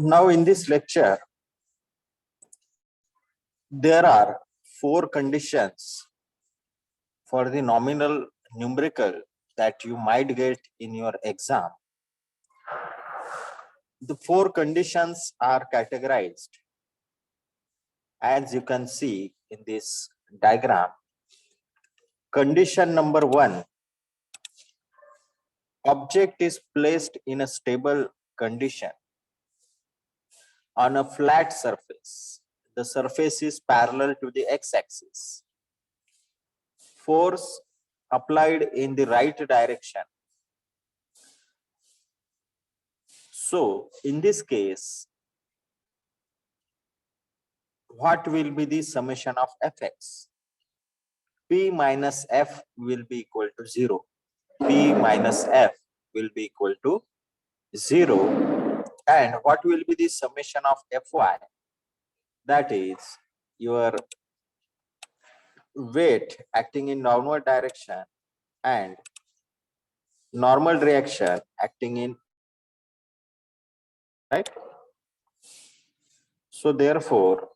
Now in this lecture, there are 4 conditions for the nominal numerical that you might get in your exam. The 4 conditions are categorized as you can see in this diagram. Condition number 1, object is placed in a stable condition on a flat surface. The surface is parallel to the x-axis. Force applied in the right direction. So in this case, what will be the summation of fx? P minus f will be equal to 0. P minus f will be equal to 0. And what will be the summation of fy? That is your weight acting in downward direction and normal reaction acting in right. So therefore,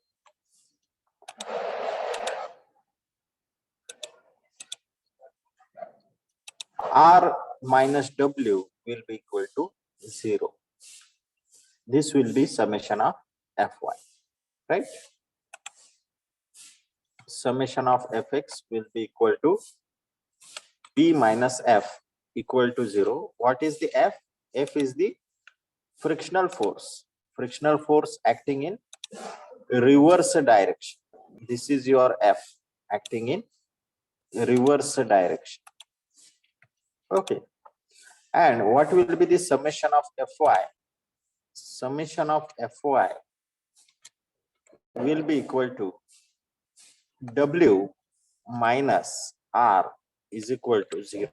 R minus W will be equal to 0. This will be summation of Fy, right? Summation of Fx will be equal to P minus F equal to 0. What is the F? F is the frictional force. Frictional force acting in reverse direction. This is your F acting in reverse direction. Okay. And what will be the summation of Fy? Summation of Fy will be equal to W minus R is equal to 0.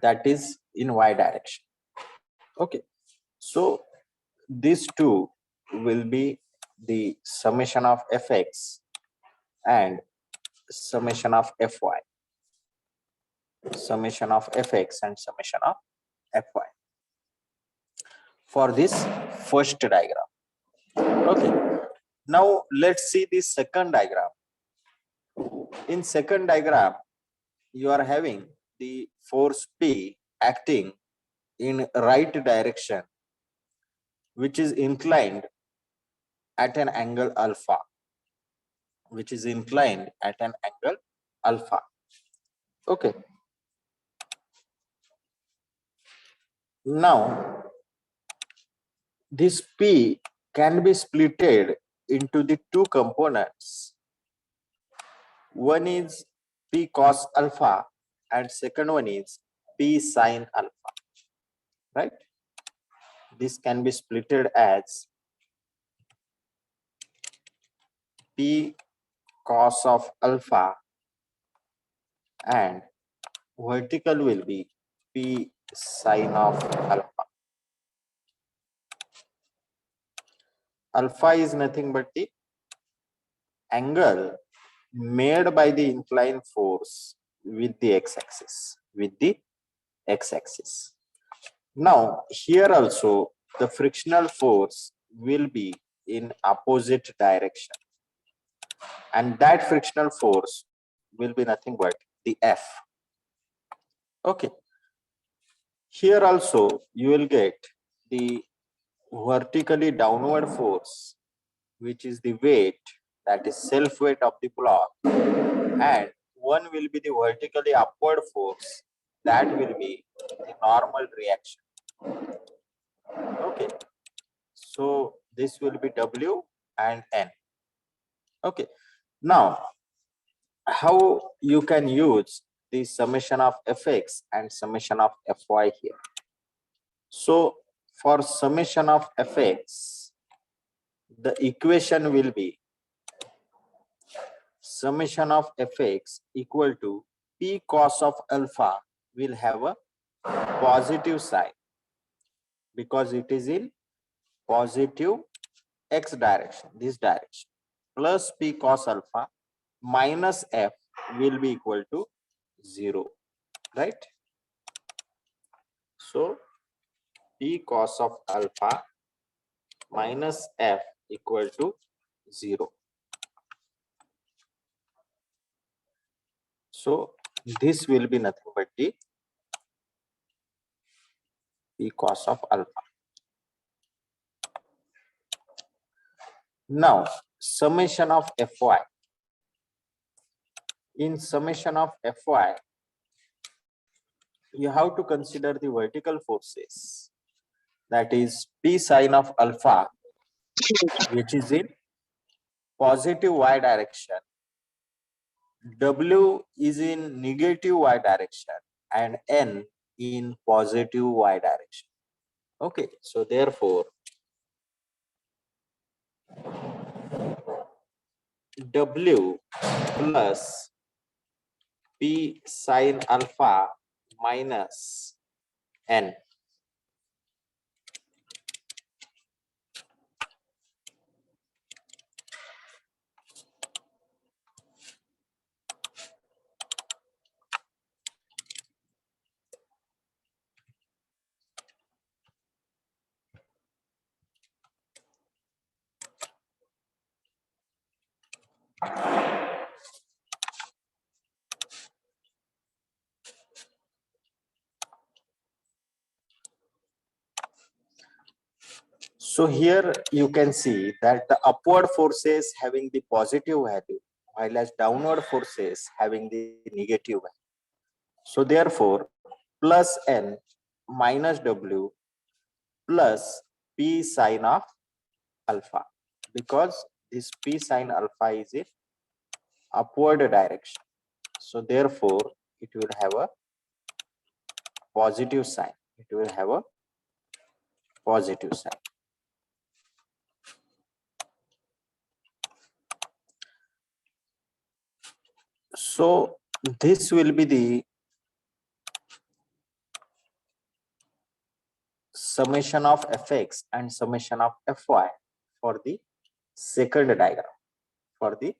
That is in Y direction. Okay. So these two will be the summation of Fx and summation of Fy. Summation of Fx and summation of Fy for this first diagram. Okay. Now let's see the second diagram. In second diagram, you are having the force P acting in right direction, which is inclined at an angle alpha. Which is inclined at an angle alpha. Okay. Now, this P can be splitted into the two components. One is P cos alpha and second one is P sin alpha, right? This can be splitted as P cos of alpha and vertical will be P sin of alpha. Alpha is nothing but the angle made by the inclined force with the x-axis. Now here also the frictional force will be in opposite direction, and that frictional force will be nothing but the F. Okay. Here also you will get the vertically downward force, which is the weight, that is self weight of the block, and one will be the vertically upward force, that will be the normal reaction. Okay, so this will be W and N. Okay, now how you can use the summation of Fx and summation of Fy here. So for summation of Fx, the equation will be summation of Fx equal to P cos of alpha will have a positive sign because it is in positive x direction, this direction, plus P cos alpha minus F will be equal to 0, right? So P cos of alpha minus F equal to 0. So this will be nothing but the P cos of alpha. Now summation of Fy. In summation of Fy, you have to consider the vertical forces, that is P sine of alpha, which is in positive y direction, W is in negative y direction, and N in positive y direction. Okay, so therefore W plus P sine alpha minus N. So here you can see that the upward forces having the positive value, while as downward forces having the negative value. So therefore, plus N minus W plus P sine of alpha, because this P sine alpha is in upward direction. So therefore, it will have a positive sign. It will have a positive sign. So this will be the summation of fx and summation of fy for the second diagram. For the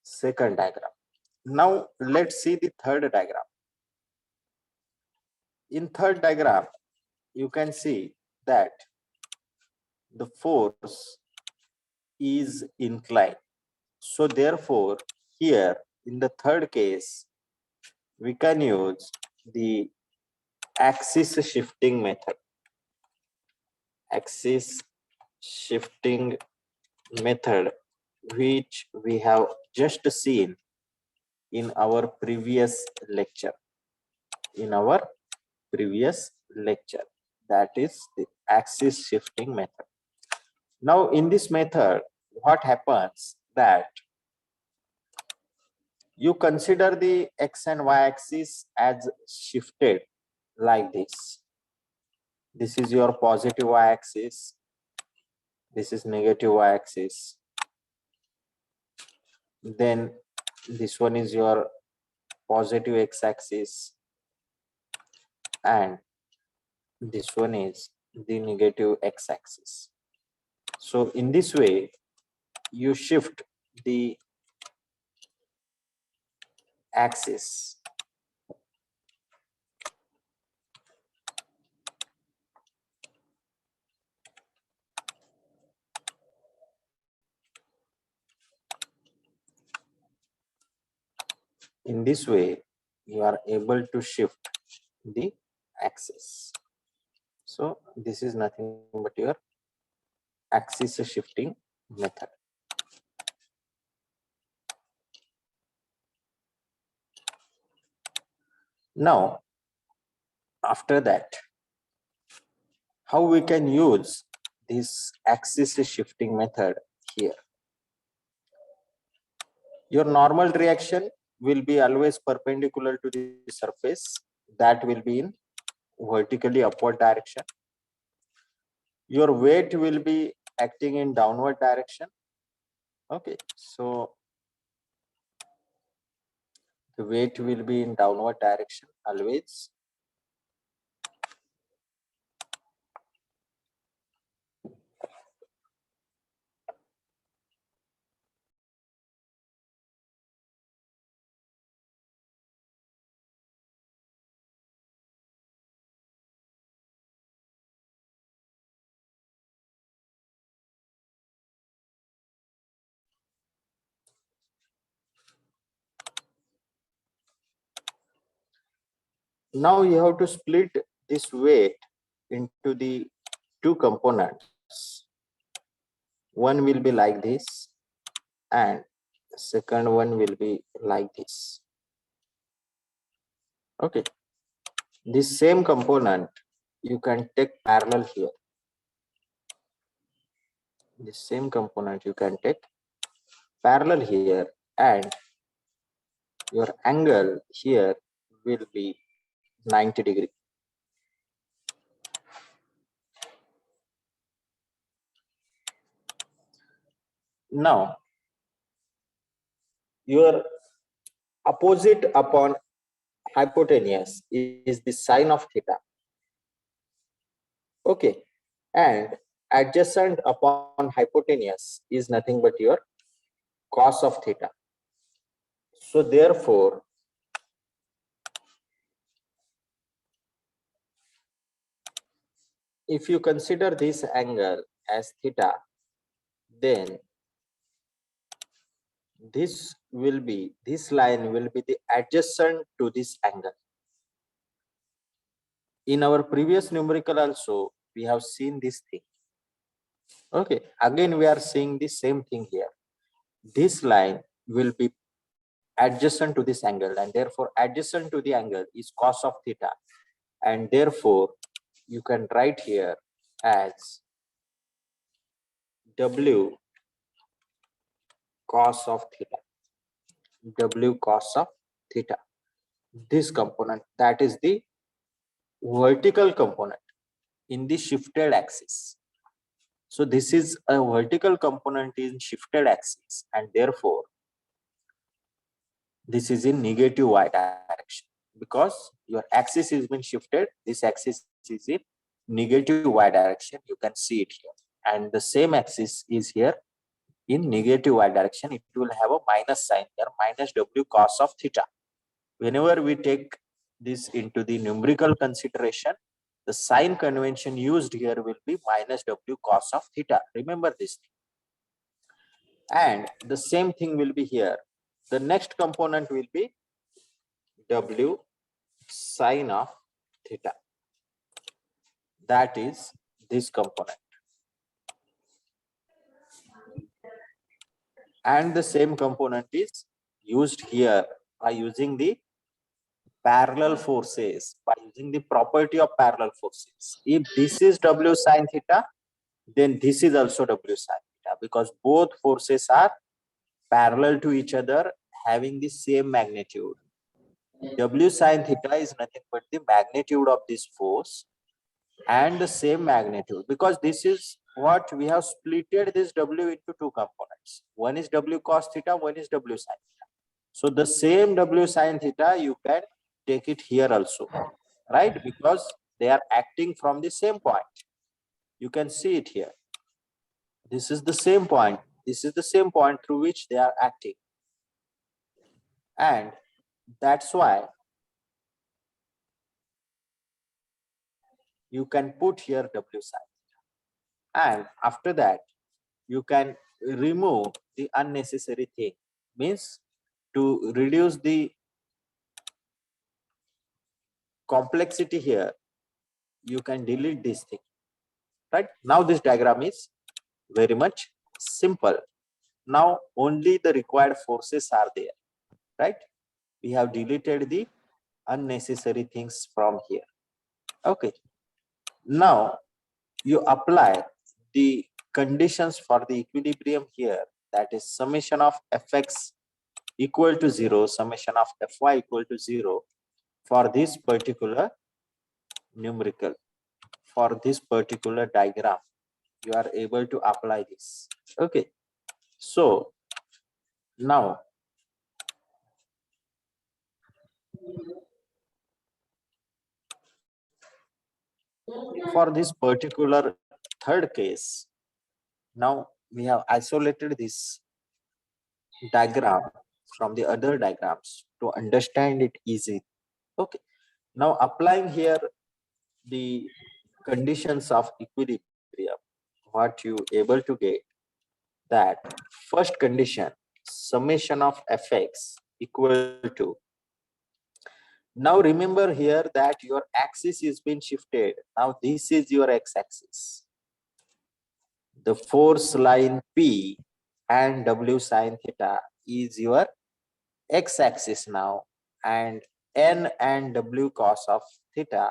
second diagram. Now let's see the third diagram. In third diagram, you can see that the force is inclined. So therefore, here in the third case, we can use the axis shifting method. Axis shifting method, which we have just seen in our previous lecture. That is the axis shifting method. Now in this method, what happens that you consider the x and y axis as shifted like this. This is your positive y axis. This is negative y axis. Then this one is your positive x axis, and this one is the negative x axis. So in this way, you shift the axis. In this way, you are able to shift the axis. So this is nothing but your axis shifting method. Now, after that, how we can use this axis shifting method here? Your normal reaction will be always perpendicular to the surface. That will be in vertically upward direction. Your weight will be acting in downward direction. Okay, so the weight will be in downward direction always. Now you have to split this weight into the two components. One will be like this and second one will be like this. Okay, this same component you can take parallel here. This same component you can take parallel here, and your angle here will be 90 degree. Now your opposite upon hypotenuse is the sine of theta. Okay, and adjacent upon hypotenuse is nothing but your cos of theta. So therefore, if you consider this angle as theta, then this line will be the adjacent to this angle. In our previous numerical also, we have seen this thing. Okay, again we are seeing the same thing here. This line will be adjacent to this angle, and therefore adjacent to the angle is cos of theta, and therefore you can write here as W cos of theta. W cos of theta. This component, that is the vertical component in the shifted axis. So this is a vertical component in shifted axis, and therefore this is in negative y direction, because your axis is been shifted. This axis is in negative y direction. You can see it here, and the same axis is here in negative y direction. It will have a minus sign here, minus W cos of theta. Whenever we take this into the numerical consideration, the sign convention used here will be minus W cos of theta. Remember this thing. And the same thing will be here. The next component will be W sine of theta. That is this component. And the same component is used here by using the parallel forces, by using the property of parallel forces. If this is W sine theta, then this is also W sine theta, because both forces are parallel to each other, having the same magnitude. W sine theta is nothing but the magnitude of this force and the same magnitude, because this is what we have splitted this W into two components. One is W cos theta, one is W sine theta. So the same W sine theta you can take it here also, right? Because they are acting from the same point. You can see it here. This is the same point. This is the same point through which they are acting. And that's why you can put here W sine theta. And after that, you can remove the unnecessary thing. Means to reduce the complexity here, you can delete this thing. Right? Now this diagram is very much simple. Now only the required forces are there. Right? We have deleted the unnecessary things from here. Okay. Now you apply the conditions for the equilibrium here, that is summation of fx equal to 0, summation of fy equal to 0 for this particular numerical, for this particular diagram. You are able to apply this. Okay. So now for this particular third case, now we have isolated this diagram from the other diagrams to understand it easy. Okay. Now applying here the conditions of equilibrium, what you able to get, that first condition, summation of fx equal to Now remember here that your axis is being shifted. Now this is your x-axis. The force line P and W sine theta is your x-axis now, and N and W cos of theta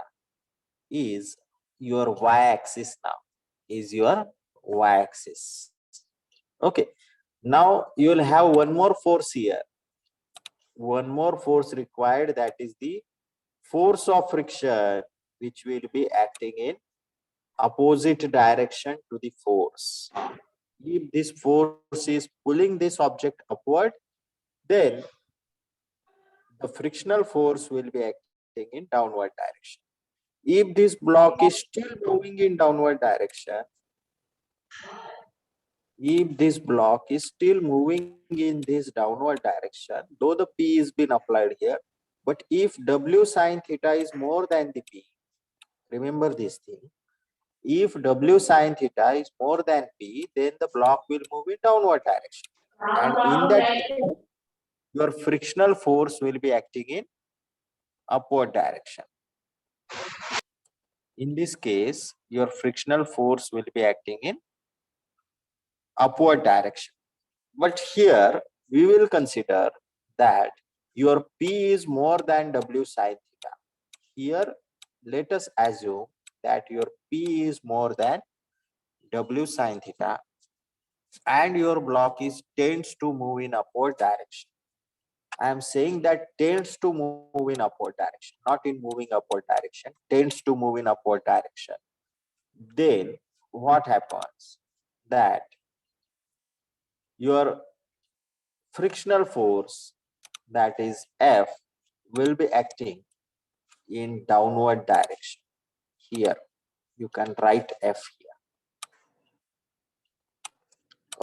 is your y-axis now, is your y-axis. Okay, now you will have one more force here, one more force required, that is the force of friction, which will be acting in opposite direction to the force. If this force is pulling this object upward, then the frictional force will be acting in downward direction. If this block is still moving in downward direction, if this block is still moving in this downward direction, though the P is been applied here, but if W sine theta is more than the P, remember this thing, if W sine theta is more than P, then the block will move in downward direction. And in that case, your frictional force will be acting in upward direction. In this case, your frictional force will be acting in upward direction. But here we will consider that your P is more than W sine theta. Here, let us assume that your P is more than W sine theta and your block is tends to move in upward direction. I am saying that tends to move in upward direction, not in moving upward direction, tends to move in upward direction. Then what happens? That your frictional force, that is F, will be acting in downward direction. Here, you can write F here.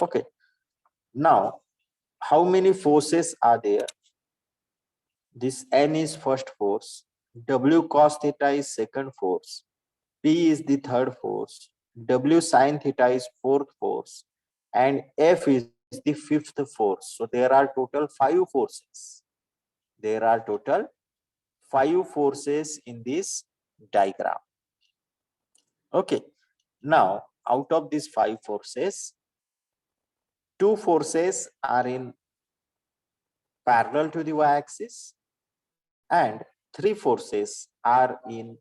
Okay. Now, how many forces are there? This N is first force, W cos theta is second force, P is the third force, W sine theta is fourth force, and F is the fifth force. So there are total 5 forces. There are total 5 forces in this diagram. Okay. Now, out of these 5 forces, 2 forces are in parallel to the y-axis and 3 forces are in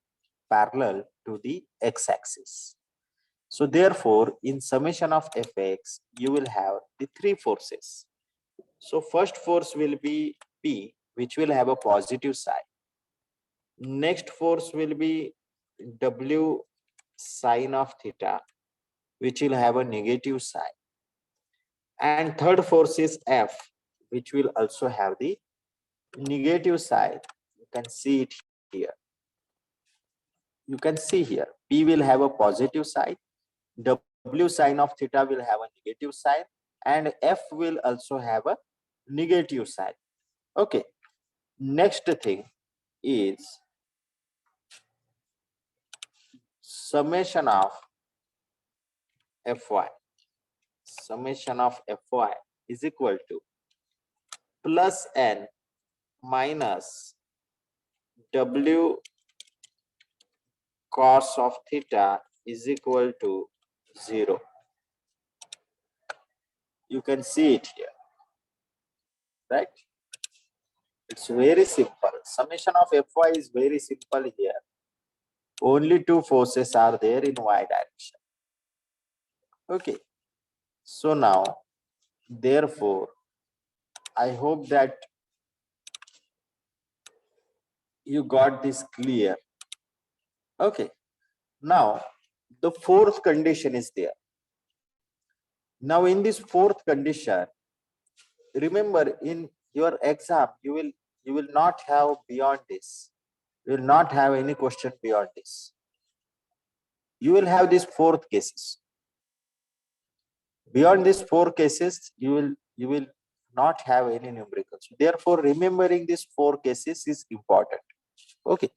parallel to the x-axis. So therefore, in summation of fx, you will have the 3 forces. So first force will be P, which will have a positive side. Next force will be W sine of theta, which will have a negative side. And third force is F, which will also have the negative side. You can see it here. You can see here, P will have a positive side, W sine of theta will have a negative side, and F will also have a negative side. Okay. Next thing is summation of Fy. Summation of Fy is equal to plus N minus W cos of theta is equal to 0. You can see it here, right? It's very simple. Summation of Fy is very simple here. Only 2 forces are there in y direction. Okay. So now, therefore, I hope that you got this clear. Okay. Now, the fourth condition is there. Now, in this fourth condition, remember in your exam, you will not have beyond this. You will not have any question beyond this. You will have these 4 cases. Beyond these 4 cases, you will not have any numericals. Therefore, remembering these 4 cases is important. Okay.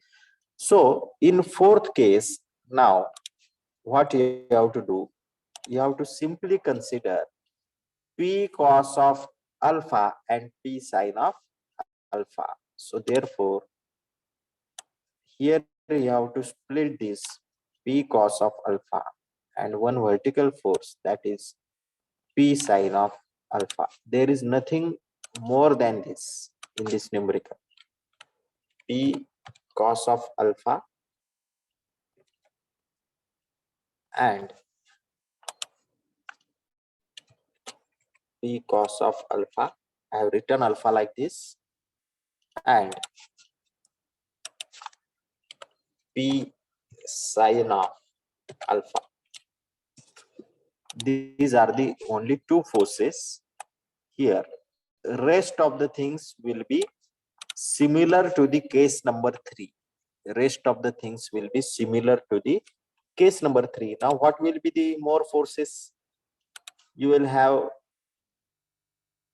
So in 4th case, now what you have to do, you have to simply consider P cos of alpha and P sin of alpha. So therefore, here you have to split this P cos of alpha and one vertical force, that is P sine of alpha. There is nothing more than this in this numerical. P cos of alpha and P cos of alpha. I have written alpha like this, and P sine of alpha. These are the only two forces here. Rest of the things will be similar to the case number 3. Rest of the things will be similar to the case number 3. Now what will be the more forces? You will have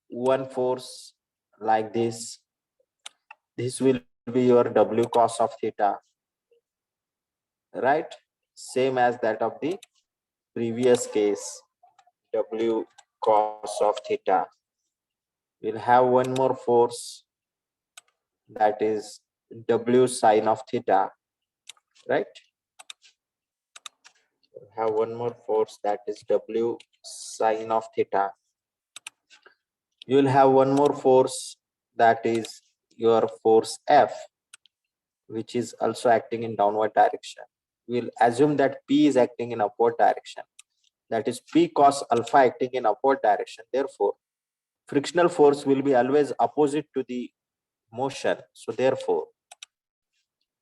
one force like this. This will be your W cos of theta, right? Same as that of the previous case, W cos of theta. We'll have one more force, that is W sine of theta, right? We'll have one more force, that is W sine of theta. You will have one more force, that is your force F, which is also acting in downward direction. We'll assume that P is acting in upward direction, that is P cos alpha acting in upward direction. Therefore, frictional force will be always opposite to the motion. So therefore,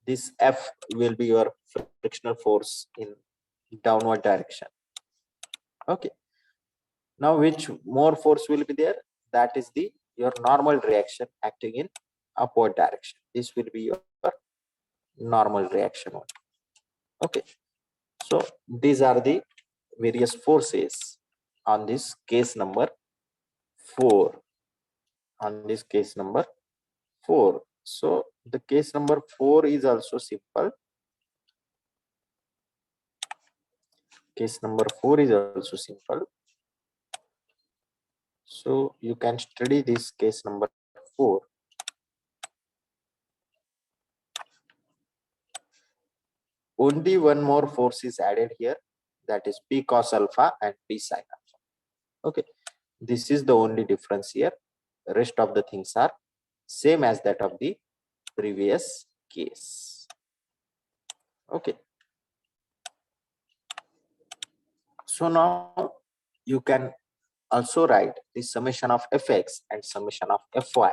this F will be your frictional force in downward direction. Okay. Now, which more force will be there? That is the your normal reaction acting in upward direction. This will be your normal reaction only. Okay. So these are the various forces on this case number 4. On this case number 4. So the case number 4 is also simple. Case number 4 is also simple. So you can study this case number 4. Only one more force is added here, that is P cos alpha and P sin alpha. Okay, this is the only difference here. The rest of the things are same as that of the previous case. Okay. So now you can also write the summation of fx and summation of fy.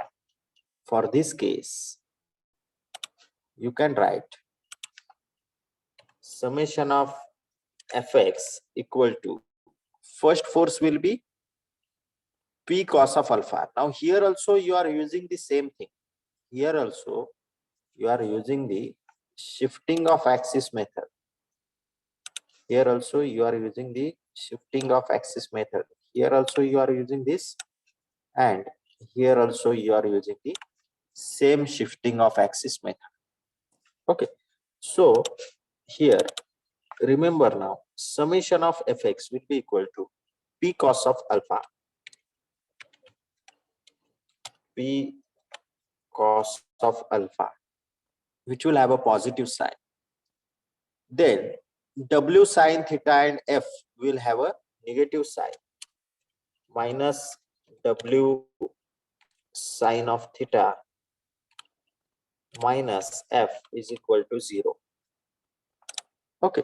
For this case, you can write summation of fx equal to, first force will be P cos of alpha. Now here also you are using the same thing. Here also you are using the shifting of axis method. Here also you are using the shifting of axis method. Here also you are using this, and here also you are using the same shifting of axis method. Okay. So here, remember now, summation of fx will be equal to P cos of alpha. P cos of alpha, which will have a positive sign. Then W sin theta and F will have a negative sign, minus W sin of theta minus F is equal to 0. Okay.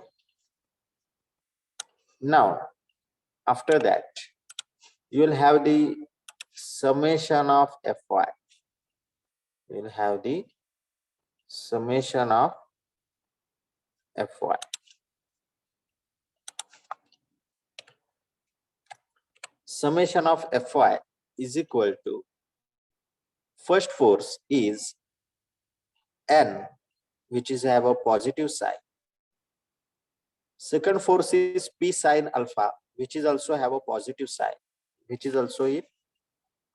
Now, after that, you will have the summation of Fy. You will have the summation of Fy. Summation of Fy is equal to, first force is N, which is have a positive sign. Second force is P sin alpha, which is also have a positive sign, which is also in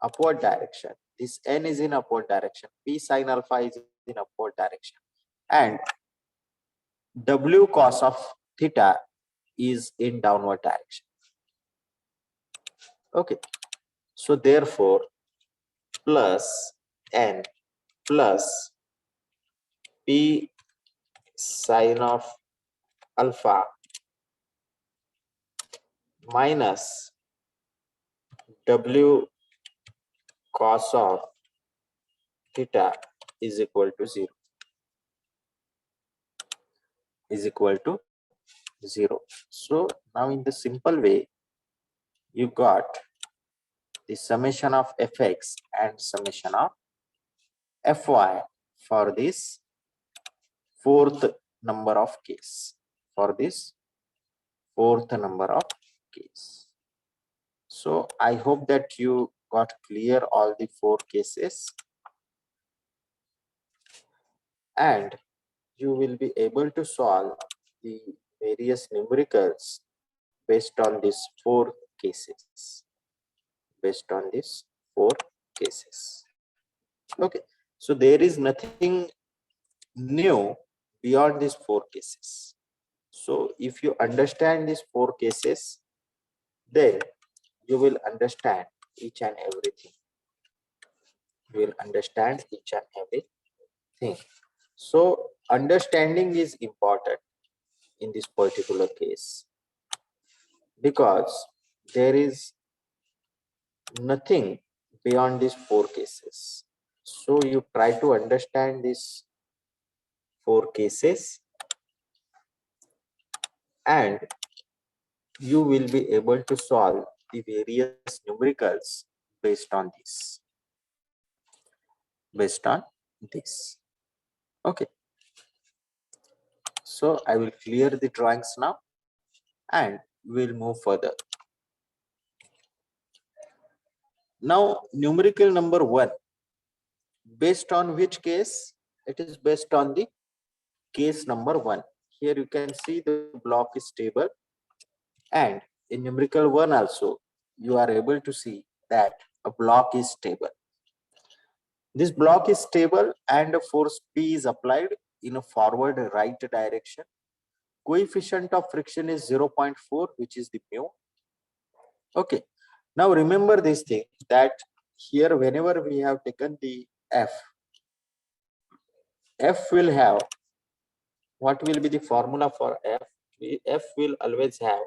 upward direction. This N is in upward direction. P sin alpha is in upward direction. And W cos of theta is in downward direction. Okay. So therefore, plus N plus P sine of alpha minus w cos of theta is equal to 0. So now in the simple way, you got the summation of fx and summation of fy for this fourth number of case. So I hope that you got clear all the 4 cases, and you will be able to solve the various numericals based on these 4 cases. Okay, so there is nothing new beyond these 4 cases. So if you understand these 4 cases, then you will understand each and everything. So understanding is important in this particular case, because there is nothing beyond these 4 cases. So you try to understand these 4 cases, and you will be able to solve the various numericals based on this. Okay, so I will clear the drawings now and we'll move further. Now numerical number 1, based on which case? It is based on the case number 1. Here you can see the block is stable, and in numerical 1 also you are able to see that a block is stable. This block is stable and a force P is applied in a forward right direction. Coefficient of friction is 0.4, which is the mu. Okay, now remember this thing, that here whenever we have taken the F will have, what will be the formula for F? F will always have,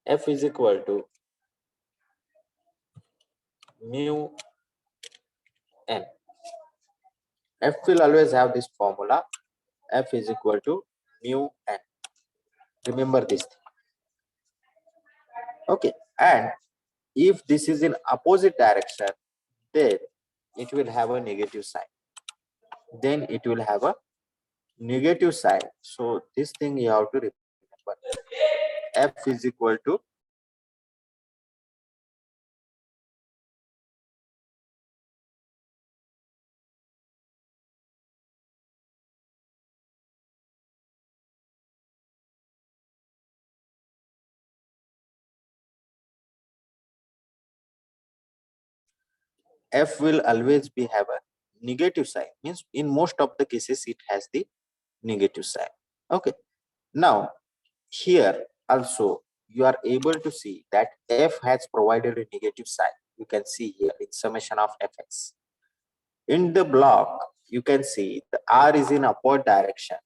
F is equal to mu n. F will always have this formula, F is equal to mu n. Remember this thing. Okay, and if this is in opposite direction, then it will have a negative sign. So this thing you have to remember. F is equal to F will always be have a negative sign, means in most of the cases it has the negative sign. Okay, now here also you are able to see that F has provided a negative sign. You can see here in summation of Fx. In the block you can see the R is in upward direction,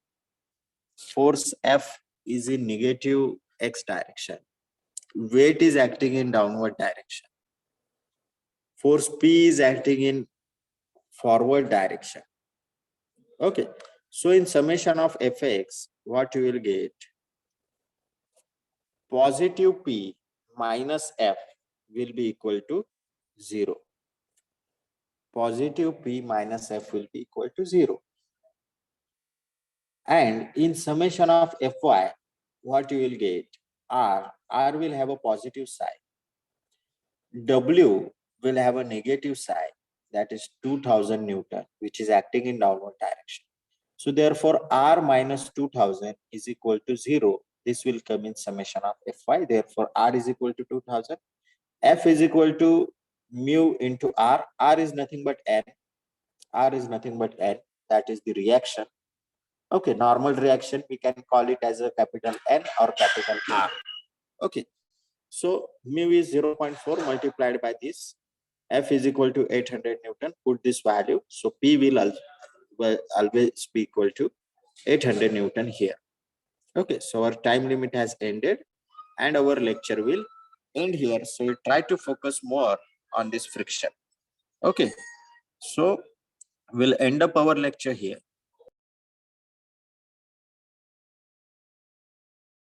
force F is in negative x direction, weight is acting in downward direction, force P is acting in forward direction. Okay, so in summation of Fx, what you will get, positive P minus F will be equal to 0. Positive P minus F will be equal to 0. And in summation of Fy, what you will get, R will have a positive sign, W will have a negative sign, that is 2000 Newton, which is acting in downward direction. So therefore R minus 2000 is equal to 0. This will come in summation of Fy. Therefore R is equal to 2000. F is equal to mu into R. R is nothing but N. That is the reaction. Okay, normal reaction, we can call it as a capital N or capital R. Okay, so mu is 0.4 multiplied by this. F is equal to 800 Newton. Put this value. So P will always be equal to 800 Newton here. Okay, so our time limit has ended and our lecture will end here. So we try to focus more on this friction. Okay, so we'll end up our lecture here.